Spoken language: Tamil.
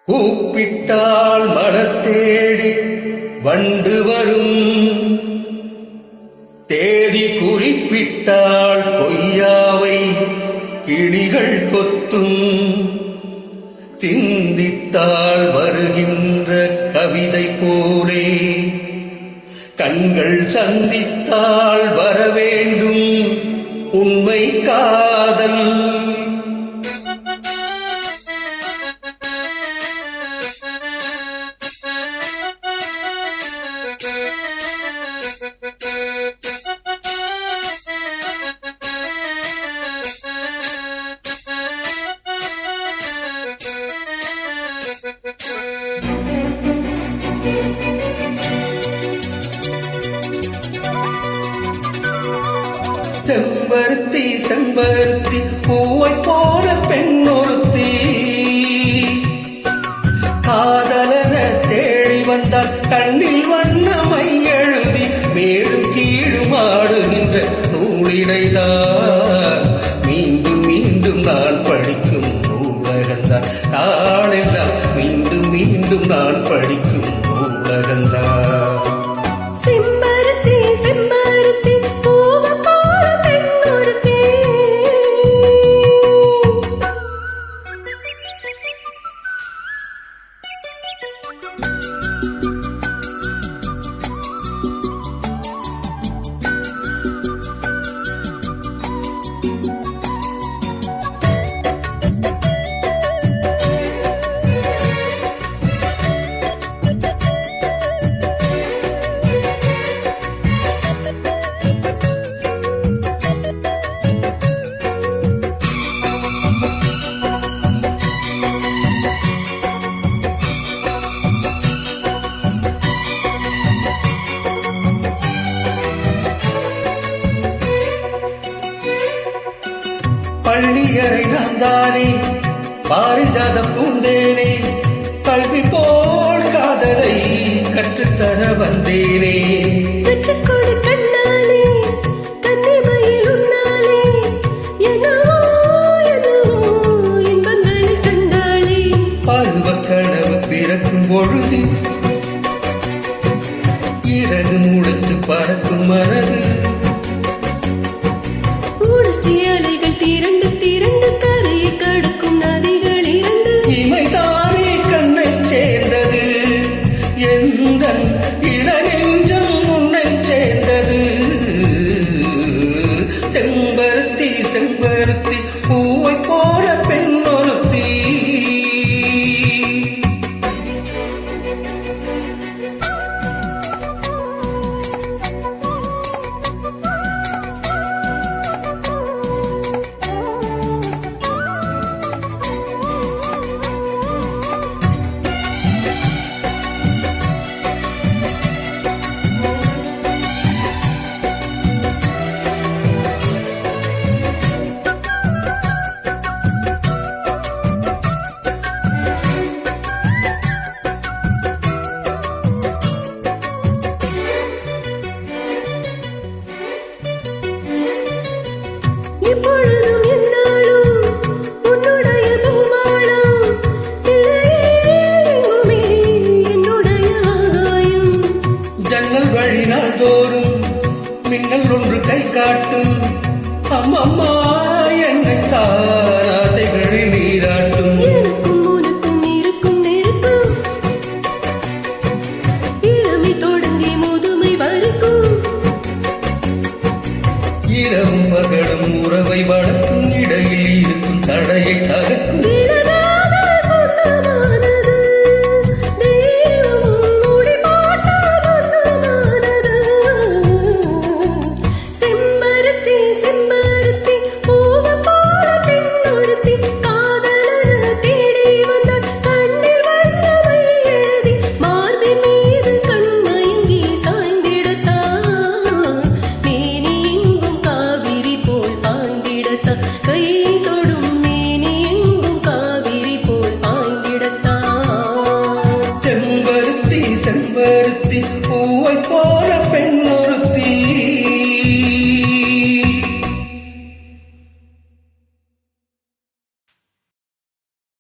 கூப்பிட்டால் மலர் தேடி வண்டு வரும், தேதி குறிப்பிட்டால் கொய்யாவை கிளிகள் கொத்தும், சிந்தித்தால் வருகின்ற கவிதை போலே கண்கள் சந்தித்தால் வரவேண்டும் உண்மை காதல். செம்பருத்தி செம்பருத்தி பூவை போல பெண்ணொருத்தி, காதலன தேடி வந்தால் கண்ணில் வண்ணமை எழுதி மேலும் கீழும் ஆடுகின்ற நூலிடைதான் மீண்டும் மீண்டும் நான் படிக்கும் நூலகந்தான். நாளெல்லாம் மீண்டும் மீண்டும் நான் படிக்கும் நூலகந்தான். செம்பருத்தி செம்பருத்தி பூவை போல பெண்ணொருத்தி, பள்ளியறை நான் தானே பாரிஜாத பூந்தேனே, கல்வி போல் காதலை கற்றுத்தர வந்தேனே. கற்றுக்கொடு கண்ணாலே கன்னிமையில் உன்னாலே என்னவோ என்னவோ இன்பங்களை கண்டாளே. பருவ கனவு பிறக்கும் பொழுது இறகு முழுத்து பறக்கும் மனது, உணர்ச்சி அலைகள் திரண்டு திரண்டு கரையை கடக்கும் நதிகள் இரண்டு. இமைதானே கண்ணை சேர்ந்தது எந்த இளநெஞ்சம் உன்னை சேர்ந்தது. செம்பருத்தி செம்பருத்தி பூவை போல பெண்ணொருத்தி, எப்பொழுதும் என்னாலும் உன்னுடைய பூமாலம், இல்லையே எங்குமே என்னுடைய ஆகாயம். ஜன்னல் வழி நாள் தோறும் மின்னல் ஒன்று கை காட்டும், அம்மம்மா என்னை தான் ஆசைகளில் நீராட்டும். எனக்கும் உனக்கும் இருக்கும் நெருப்பு, இளமை தொடங்கி முதுமை வரைக்கும். இரவும் பகலும் உறவை வளர்க்கும், இடையில் இருக்கும் தடையை தகர்க்கும்.